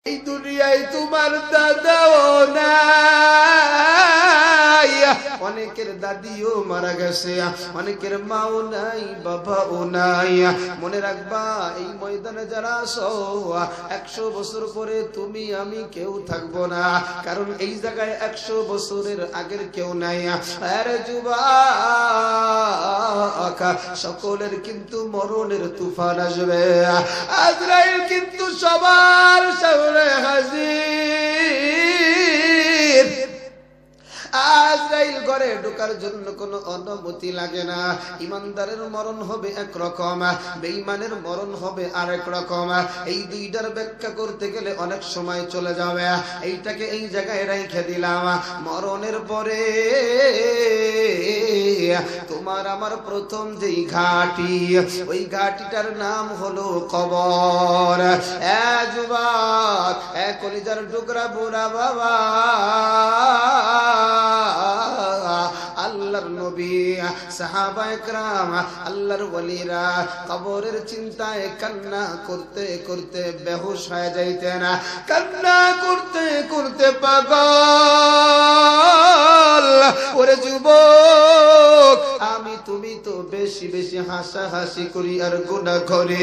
এই দুনিয়ায় তোমার দাদাও নাই, অনেকের দাদিও মারা গেছে, অনেকের মাও নাই, বাবাও নাই। মনে রাখবা, এই ময়দানে যারা আছো 100 বছর পরে তুমি আমি কেউ থাকবো না, কারণ এই জায়গায় 100 বছরের আগের কেউ নাই। আরে যুবক, সকলের কিন্তু মরণের তুফান আসবে, আজরাইল কিন্তু সবার সামনে হাজির। আজরাইল ঘরে ঢোকার জন্য কোনো অনুমতি লাগে না। ইমানদারের মরণ হবে একরকম, বেঈমানের মরণ হবে আরেক রকম। এই দুইটার ব্যাখ্যা করতে গেলে অনেক সময় চলে যাবে, এইটাকে এই জায়গায় রেখে দিলাম। মরণের পরে তোমার আমার প্রথম যেই ঘাটি, ওই ঘাটিটার নাম হলো কবর। যুবক, কলিজার টুকরা বুড়া বাবা, আল্লাহর নবী, সাহাবায়ে কেরাম, আল্লাহর ওলিরা কবরের চিন্তায় কান্না করতে করতে বেহুশ হয়ে যাইতেন, কান্না করতে করতে পাগল। ওরে যুবক, আমি তুমি তো বেশি বেশি হাসাহাসি করি আর গুনাহ করি,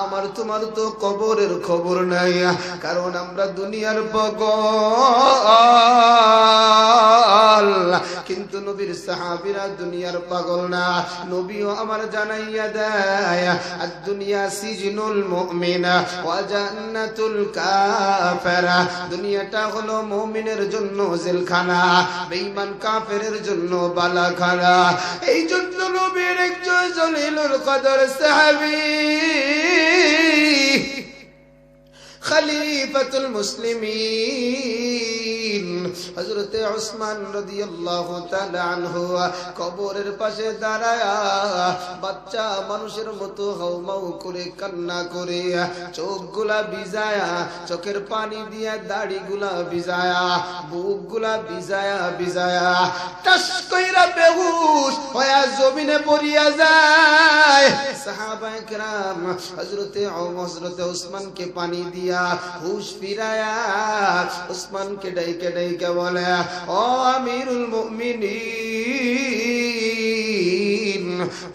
আমার তোমার তো কবরের খবর নাই, কারণ আমরা দুনিয়ার পাগল। কিন্তু নবীর সাহাবীরা দুনিয়ার পাগল না। নবীও আমার জানাইয়া দেয়, আদ-দুনিয়া সিজনুল মুমিন ওয়া জান্নাতুল কাফির। দুনিয়াটা হলো মুমিনের জন্য জেলখানা, বেঈমান কাফেরের জন্য বালাখানা। এই জন্য নবীর একজন জলিলুল কদর সাহাবী, খলিফাতুল মুসলিমিন হযরত ওসমান রাদিয়াল্লাহু তাআলা আনহু কবরের পাশে দাঁড়ায়া বাচ্চা মানুষের মতো হাউমাউ করে কান্না করে, চোখগুলা ভিজায়া, চোখের পানি দিয়া দাড়িগুলা ভিজায়া, বুকগুলা ভিজায়া ভিজায়া টাস কইরা বেহুশ হয়া জমিনে পড়িয়া যায়। সাহাবায়ে কেরাম হযরত ওসমানকে পানি দিয়া হুশ ফিরায়া ওসমানকে ডাইকে ডাইকে বলে, ও আমিরুল মুমিনিন,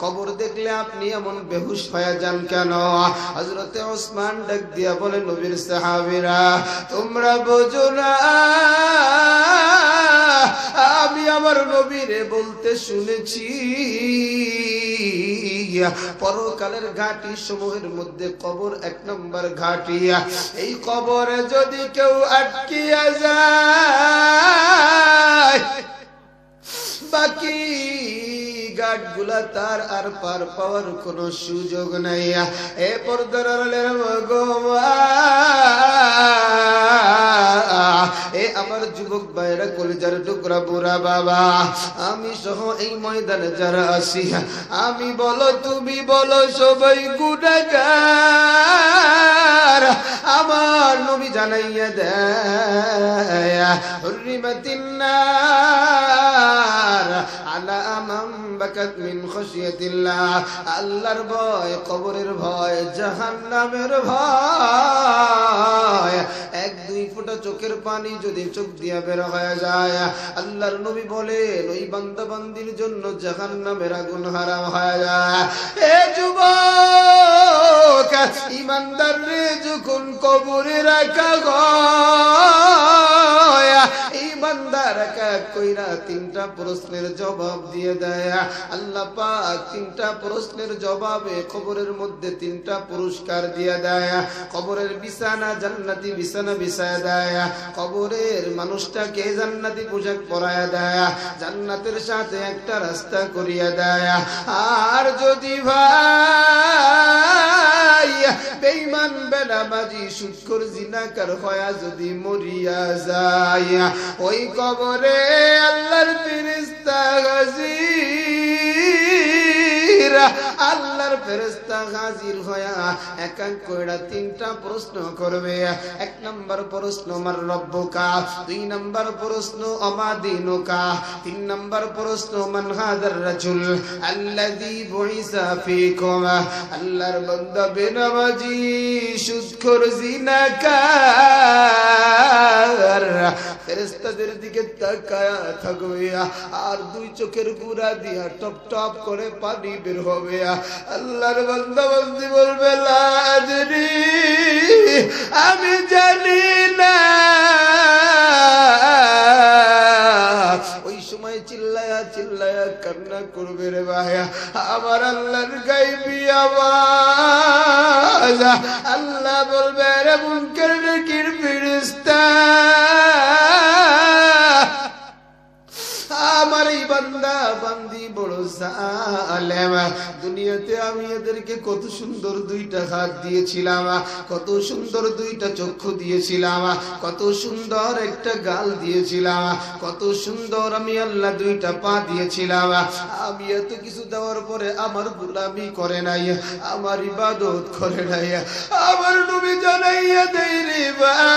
কবর দেখলে আপনি এমন বেহুশ হয়ে যান কেন? হযরত ওসমান ডাক দিয়া বলে, নবীর সাহাবীরা, তোমরা বোঝো না, আমি আমার নবীরে বলতে শুনেছি পরকালের ঘাটি সমূহের মধ্যে কবর 1 নম্বর ঘাটি। এই কবরে যদি কেউ আটকিয়া যায়, বাকি ঘাটগুলা তার আর পার পাওয়ার কোনো সুযোগ নাই। এ পর্দার আড়ালের ভগবান, এ আমার যুবক ভাইরা, কলিজার টুকরা বুড়া বাবা, আমি সহ এই ময়দানে যারা আছি, আমি বলো তুমি বলো সবাই গুনাহগার। আমার নবী জানাইয়া দেয়, হুররিমাতিন নার আলা মান বাকাত মিন খাশিয়াতিল্লাহ। আল্লাহর ভয়, কবরের ভয়, জাহান্নামের ভয়, 1-2 ফোঁটা চোখের পানি যদি চোখ দিয়া বের হয়ে যায়, আল্লাহর নবী বলেন ওই বান্দা বান্দির জন্য জাহান্নামের আগুন হারাম হয়ে যায়। এ যুবক, ইমানদার রে যখন কবরে রাখা হয়, ইমানদার এক কইরা 3টা প্রশ্নের জবাব দিয়ে দেয়। আল্লাহ পাক 3টা প্রশ্নের জবাবে কবরের মধ্যে 3টা পুরস্কার দিয়ে দেয়। কবরের বিছানা জান্নাতি বিছানা বিছায়া দেয়, কবরের মানুষটাকে জান্নাতি পোশাক পরায়া দেয়, জান্নাতের সাথে একটা রাস্তা করিয়া দেয়। আর যদি ভাই বেঈমান বেনামাজি সুদখোর জিনাকার হয়া যদি মরিয়া যায়, ওই কবরে আল্লাহর ফেরেশতা হাজির। আল্লাহর ফেরেশতা হাজির হয়া এক এক কইরা তিনটা প্রশ্ন করবে। এক নম্বর প্রশ্ন মার রব্বুকা, দুই নম্বর প্রশ্ন আমা দীনুকা, তিন নম্বর প্রশ্ন মান হাদার রাজুল আল্লাযী বুইসা ফীকুম। আল্লাহর বান্দা বেনামাজি সুদখোর জিনাকার ফেরেশতাদের দিকে তাকায়া থাকবে আর দুই চোখের গুড়া দিয়া টপ টপ করে পানি বের হবে। আল্লাহর বান্দা বান্দি বলবে লা আদরি, আমি জানি না। ওই সময় চিল্লায়া চিল্লায়া কান্না করবে রে ভাইয়া আমার আল্লাহর গায়বী আওয়াজ। আল্লাহ বলবে রে মুনকার নাকির ফেরেশতা, আমার এই বান্দা বান্দি বড় জালেম। দুনিয়াতে আমি এদেরকে কত সুন্দর দুইটা হাত দিয়েছিলাম, কত সুন্দর দুইটা চক্ষু দিয়েছিলাম, কত সুন্দর একটা গাল দিয়েছিলাম, কত সুন্দর আমি আল্লাহ দুইটা পা দিয়েছিলাম। আমি এত কিছু দেওয়ার পরে আমার গোলামি করে নাই, আমার ইবাদত করে নাই। আমার নবী জানাইয়া দেই রে ভাই,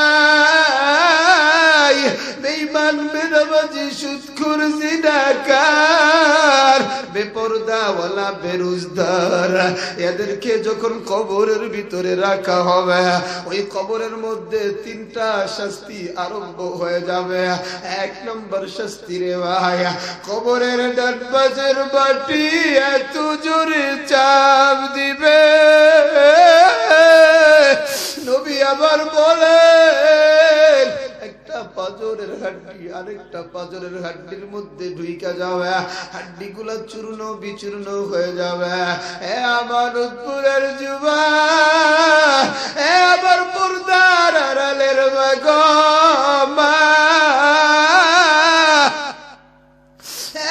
বেঈমান বেনামাজি সুদখোর জিনাকার বেপরদা ওয়ালা বেরুজদার এদেরকে যখন কবরের ভিতরে রাখা হবে, ওই কবরের মধ্যে তিনটা শাস্তি আরম্ভ হয়ে যাবে। এক নম্বর শাস্তি রে ভাই, কবরের ডান পাশের বাটি এত জোরে চাপ দিবে, নবী আবার বলেন একটা পাজরের হাড্ডি আরেকটা পাজরের হাড্ডির মধ্যে ঢুইকা যাবে, হাড্ডি গুলা চূর্ণ বিচূর্ণ হয়ে যাবে। এ আমার উত্তরের যুবা, এ আমার পর্দার আড়ালের মা,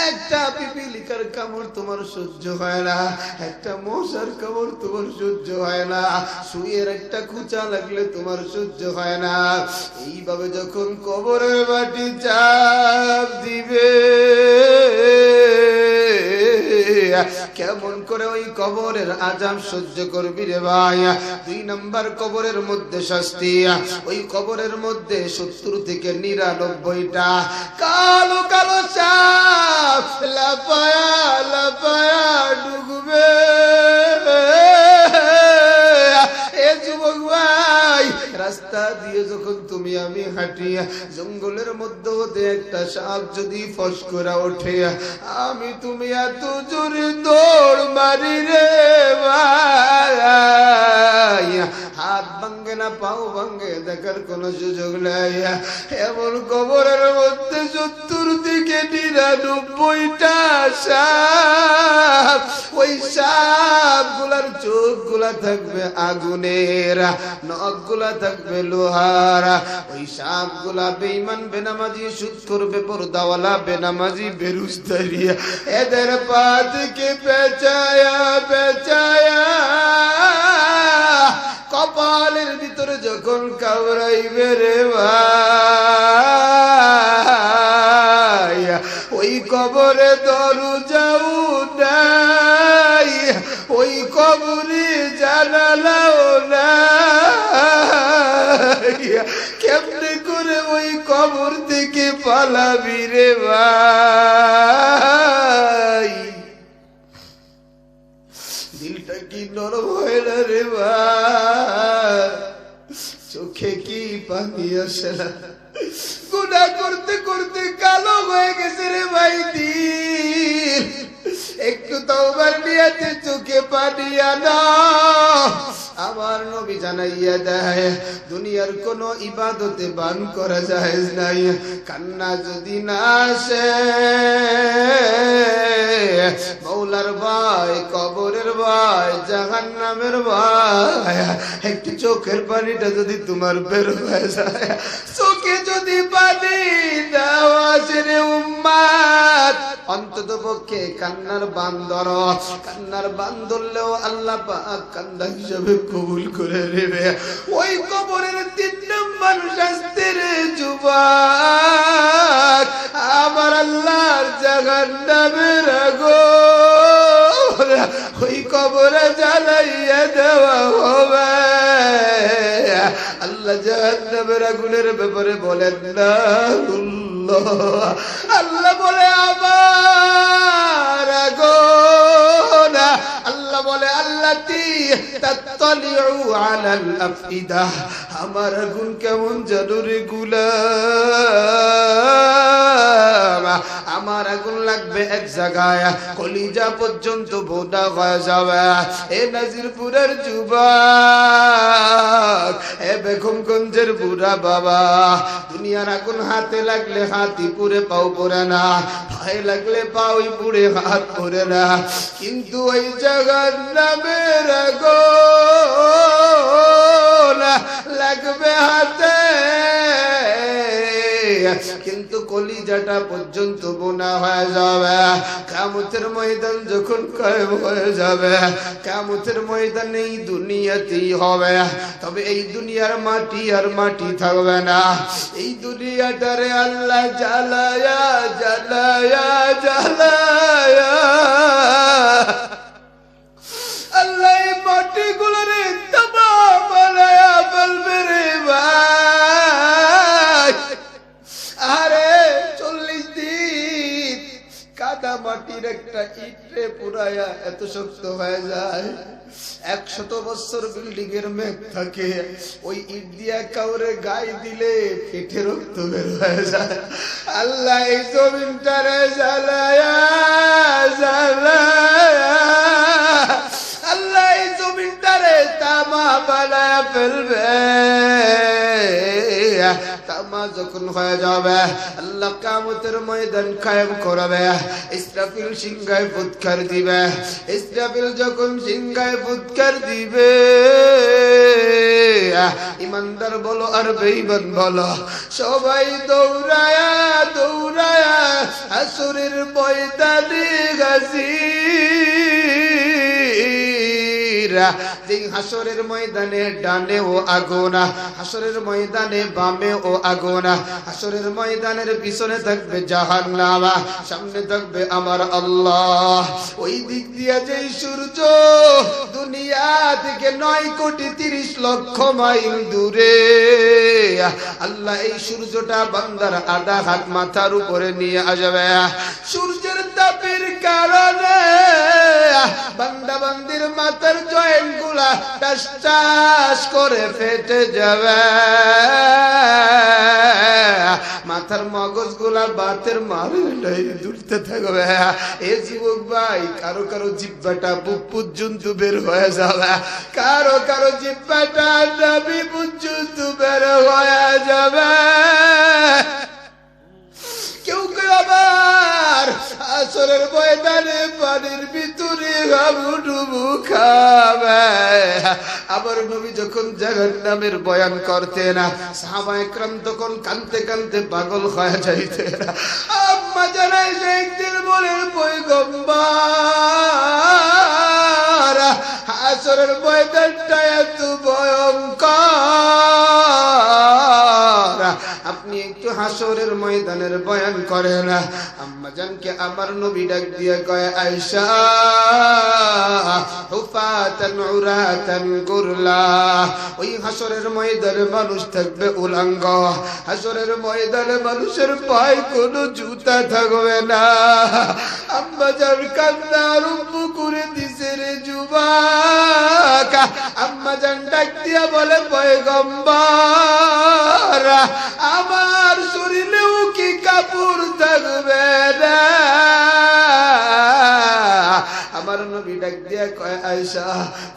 একটা পিপিলিকার কামড় তোমার সহ্য হয় না, একটা মশার কামড় তোমার সহ্য হয় না, সুইয়ের একটা খুঁচা লাগলে তোমার সহ্য হয় না। এইভাবে যখন কবরের বাটি চাপ দিবে, কেমন করে ওই কবরের আযাব সহ্য করবি রে ভাই। দুই নম্বর কবরের মধ্যে শাস্তি, ওই কবরের মধ্যে 70 থেকে 99টা কালো কালো সাপ লাফায়া লাফায়া ঢুকবে। এ যুবক ভাই, রাস্তা দিয়ে যখন তুমি আমি হাঁটি, জঙ্গলের মধ্যে হতে একটা সাপ যদি ফস করে ওঠে, আমি তুমি এত জোরে দৌড় মারি রে ভাই, হাত ভাঙ্গে না পাও ভাঙ্গে দেখার কোন সুযোগ নাই। এমন কবরের মধ্যে 70 থেকে 99টা সাপ, ওই সাপ গুলার চোখ গুলা থাকবে আগুনের, নখ গুলা থাকবে লোহার। ওই সাপ গুলা বেঈমান বেনামাজি সুদখোর বেপরদাওয়ালা বেনামাজি বেরুজদারি এদের পা থেকে পেঁচায়া পেঁচায়া কপালের ভিতরে যখন কামড়াইবে রে ভাই, ওই কবরে দরজাও নাই, ওই কবরে জানালাও নাই, কেমনে করে ওই কবর থেকে পালাবি রে ভাই। দিলটা কি নরম হয় না রে ভাই, চোখে কি পানি আসে না, গুনাহ করতে করতে কালো হয়ে গেছে রে ভাই দিল। একটু তওবার নিয়তে চোখে পানি আনা। আমার নবী জানাইয়া দেয়, দুনিয়ার কোন ইবাদতে বান করা জায়েজ নাই, কান্না যদি না আসে মৌলার ভয়, কবরের ভয়, জাহান্নামের ভয়, একটু চোখের পানিটা যদি তোমার বের হয়ে যায়, চোখে যদি পানি দাও আসে রে উম্মাত, অন্তত পক্ষে কান্নার বান ধরো। কান্নার বান ধরলেও আল্লাহ পাক কান্না হিসাবে কবুল করে নেবে। ওই কবরের 3 নম্বর শাস্তির যুবক, আমার আল্লাহর জাহান্নামের আগুন, ওই কবরে জ্বালাইয়া দেওয়া হবে। আল্লাহ জাহান্নামের আগুনের ব্যাপারে বলেন না, আল্লাহ বলে আমার আগুন, আল্লাহ বলে আল্লাতী তাত্তালিউ আলাল আফইদা, আমার আগুন কেমন জাদুরে গোলাম, আমার আগুন লাগবে এক জায়গায় কলিজা পর্যন্ত বোধা হয়ে যাবে। এ নাজিরপুরের যুবক, এ বেগমগঞ্জের বুড়া বাবা, দুনিয়ার আগুন হাতে লাগলে হাতি পুড়ে পাও পড়ে না, পায়ে লাগলে পাওই পুড়ে হাত পড়ে না, কিন্তু ওই জাহান্নামের আগুন লাগবে হাতে, কিন্তু কলিজাটা পর্যন্ত বোনা হয়ে যাবে। কিয়ামতের ময়দান যখন কায়েম হয়ে যাবে, কিয়ামতের ময়দান এই দুনিয়াতেই হবে, তবে এই দুনিয়ার মাটি আর মাটি থাকবে না। এই দুনিয়াটারে আল্লাহ জ্বালায়া জ্বালায়া জ্বালায়া আল্লাহ এই মাটিগুলোরে তামাম বানায়া ফেলবে রে ভাই। আরে 40 দিন কাদা মাটির একটা ইটে পুরায়া এত শক্ত হয়ে যায়। 100 বছর বিল্ডিং এর মেঘ থাকে, ওই ইট দিয়া কাউরে গায়ে দিলে পেটে রক্ত বের হয়ে যায়। আল্লাহ এই জমিনটারে জ্বালায়া জ্বালায়া আল্লাহ এই জমিনটারে তামা বানায়া ফেলবে। তামা যখন হয়ে যাবে, আল্লাহ কিয়ামতের ময়দান কায়েম করবে। ইসরাফিল সিংহায় ফুৎকার দিবে। ইসরাফিল যখন সিংহায় ফুৎকার দিবে, ইমানদার বলো আর বেঈমান বলো, সবাই দৌড়ায়া দৌড়ায়া হাসরের ময়দানে হাজির। যে হাসরের ময়দানে ডানে ও আগুন, হাসরের ময়দানে বামে ও আগুন, হাসরের ময়দানের পিছনে থাকবে জাহান্নাম, সামনে থাকবে আমার আল্লাহ। ওই দিক দিয়ে যে সূর্য দুনিয়া থেকে 9,30,00,000 মাইল দূরে, আল্লাহ এই সূর্যটা বান্দার আধা হাত মাথার উপরে নিয়ে আসবে। সূর্যের তাপের কারণে বান্দা বান্দির মাথার জয়েন্ট গুলা টাস টাস করে ফেটে যাবে, মাথার মগজ গুলা বাতের মারে দুলতে থাকবে। এ যুবক ভাই, কারো কারো জিহ্বাটা বুক পর্যন্ত বের হয়ে যাবে, কারো কারো জিহ্বাটা নাভি পর্যন্ত বের হয়ে যাবে। কেউ কেউ আবার আসরের ময়দানে পানির ভিতরে হাবুডুবু খাবে। আবার নবী যখন জাহান্নামের বয়ান করতেন, সাহাবায়ে কেরাম তখন কাঁদতে কাঁদতে পাগল হয়ে যাইতেন। আম্মা জানাই একদিন বলেন, পয়গম্বর, আসরের ময়দানটা এত ভয়ঙ্কর, আপনি একটু হাসরের ময়দানের বয়ান করেন। আম্মা জানকে আমার নবী ডাক দিয়ে কয়, আয়েশা, হুফাতান উরাতান গুরলা, ওই হাসরের ময়দানে মানুষ থাকবে উলঙ্গ, হাসরের ময়দানে মানুষের পায়ে কোনো জুতা থাকবে না। আম্মা জান কান্না আরম্ভ করে দিছে রে যুবক। আম্মা জান ডাক দিয়া বলে, পয়গম্বর, আমার শরীরেও কি কাপড় থাকবে না? আমার নবী ডাক দিয়া কয়, আয়েশা,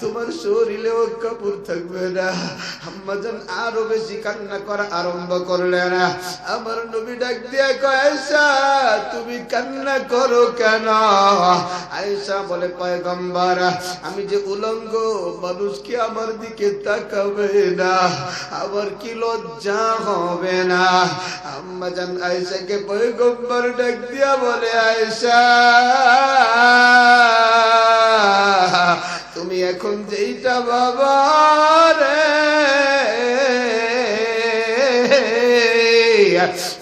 তোমার শরীরেও কাপড় থাকবে না। আম্মা জান আরো বেশি কান্না করা আরম্ভ করলেন। আমার নবী ডাক দিয়া কয়, আয়েশা, তুমি কান্না করো কেন? আয়েশা বলে, পয়গম্বর, আমি যে উলঙ্গ, মানুষ কি আমার দিকে তাকাবে না? আমার কি লজ্জা হবে না? আম্মা জান আয়েশাকে পয়গম্বর ডাক দিয়া বলে, আয়েশা, তুমি এখন যেইটা বাবা রে,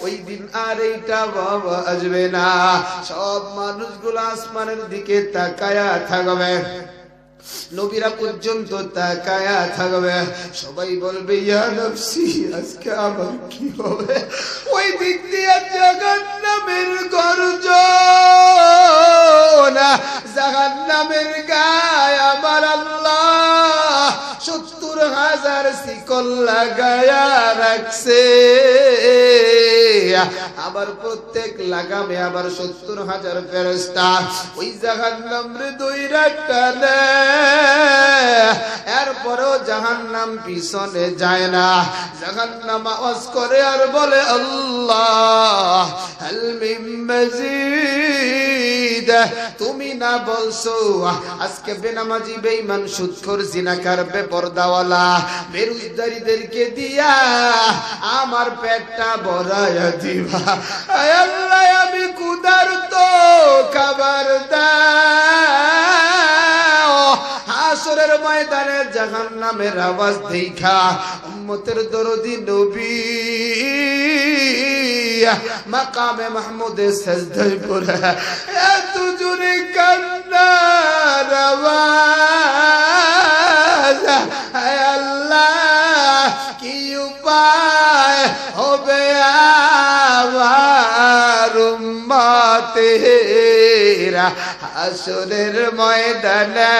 ওই দিন আর এইটা বাবা আসবে না। সব মানুষগুলো আসমানের দিকে তাকায়া থাকবে। নবীরা পর্যন্ত তাকায়া থাকবে, সবাই বলবে ইয়া নফসি আজকে আবার কি হবে। ওই দিক দিয়ে জাহান্নামের গর্জন, জাহান্নামের গায়ে আমার আল্লাহ 70,000 শিকল লাগায়া রাখছে। আবার প্রত্যেক লাগামে আবার 70,000 ফেরেশতা ওই জাহান্নামরে দইরা টানে। এরপরও জাহান্নাম পিছনে যায় না। জাহান্নাম আওয়াজ করে আর বলে আল্লাহ হাল মিন মাজিদ। তুমি না বলছো আজকে বেনামাজি বেঈমান সুদখোর জিনাকার বেপরদাওয়ালা বেরুজদারিদেরকে দিয়া আমার পেটটা ভরায়া দিবা। আয় আল্লাহ আমি ক্ষুধার্ত, খাবার দাও। হাসরের ময়দানে জাহান্নামের আওয়াজ দেখা উম্মতের দরদি নবী মাকামে মাহমুদে সাজদায় পড়ে এত জোরে কান্নার আওয়াজ। হায় আল্লাহ কি উপায় হবে আমার উম্মতেরা হাসরের ময়দানে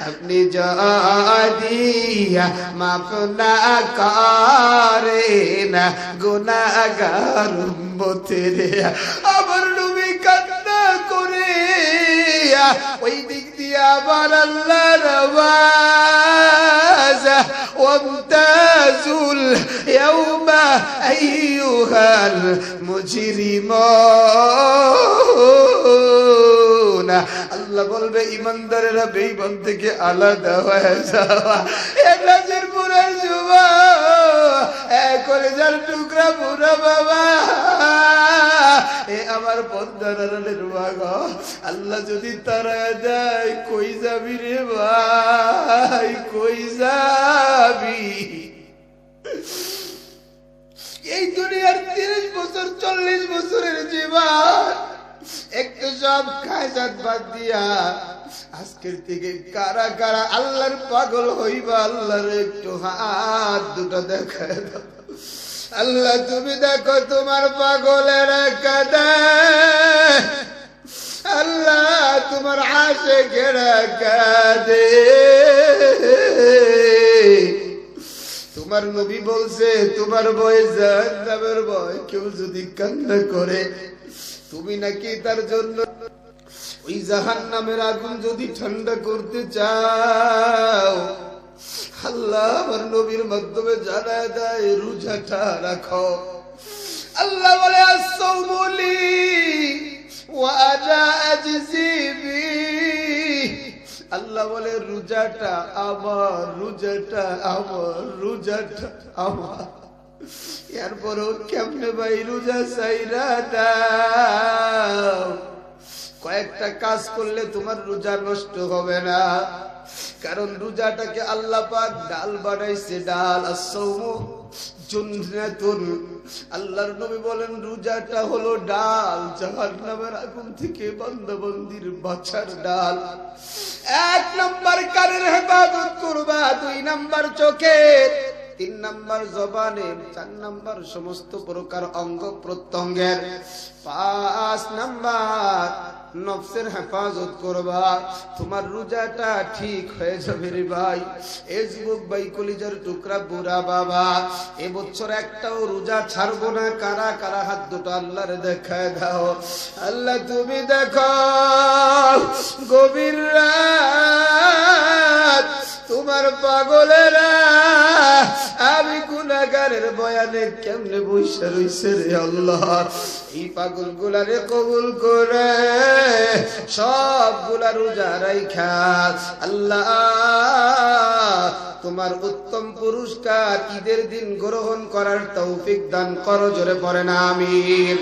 আপনি যদি মাফ না করেন গুনাহগার উম্মতেরা। আবার নবী কান্না করে ওই দিক দিয়ে আবার আল্লাহর আওয়াজ ওয়ামতাজুল ইয়াউমা আইয়ুহাল মুজরিমুন। আল্লাহ বলবে ইমানদারেরা বেঈমান থেকে আলাদা হয়ে যাওয়া। এ নাজিরপুরের যুবক, এ কলেজার টুকরা বুড়া বাবা, এ আমার পদ্মারের বাবা, আল্লাহ যদি তারা দেয় কই যাবি রে ভাই, কই যাবি? এই দুনিয়ার 30 বছর 40 বছরের জীবন একটু সব খায়সাত বাদ দিয়া আজকের থেকে কারা কারা আল্লাহর পাগল হইবা? আল্লাহর একটু হাত দুটো দেখায় দাও। আল্লাহ তুমি দেখো তোমার পাগলের কাঁদে, আল্লাহ তোমার আশিকেরা কাঁদে। তোমার নবী বলছে তোমার ভয় জাহান্নামের ভয়। কেউ যদি কান্না করে তুমি নাকি তার জন্য ওই জাহান্নামের আগুন যদি ঠান্ডা করতে চাও, আল্লাহ আমার নবীর মাধ্যমে জানায় দেয় রোজাটা রাখো। আল্লাহ বলে আস-সাওমু লি ওয়া আনা আজজি বিহি। আল্লাহ বলে রোজাটা আমার, রোজাটা আমার, রোজাটা আমার। এরপরও কেমনে ভাই রোজা চাইরা দাও? কয়েকটা কাজ করলে তোমার রোজা নষ্ট হবে না, কারণ রোজাটাকে আল্লাহ পাক ডাল বানাইছে, ডাল। আস-সাওমু জুন্নাতুন। আল্লাহর নবী বলেন রোজাটা হলো ডাল, জাহান্নামের আগুন থেকে বান্দাবান্দির বাঁচার ডাল। 1 নাম্বার কানের হেফাজত করবা, 2 নাম্বার চোখের, 3 নাম্বার জবানের, 4 নাম্বার সমস্ত প্রকার অঙ্গ প্রত্যঙ্গের, 5 নাম্বার নফসের হেফাজত করবা। তোমার রোজাটা ঠিক হয়ে যাবে রে ভাই। এই যুবক ভাই, কলিজার টুকরা বুড়া বাবা, এবছর একটাও রোজা ছাড়বো না। কারা কারা হাত দুটো আল্লাহরে দেখায় দাও। আল্লাহ তুমি দেখো গভীর রাত তোমার পাগলেরা আমি গুনাহগারের বয়ানে কেমনে বইসা রইছে রে আল্লাহ। এই পাগল গুলারে কবুল করে সবগুলা রোজা রাইখা আল্লাহ তোমার উত্তম পুরস্কার ঈদের দিন গ্রহণ করার তৌফিক দান করো। জোরে পড়েন আমিন।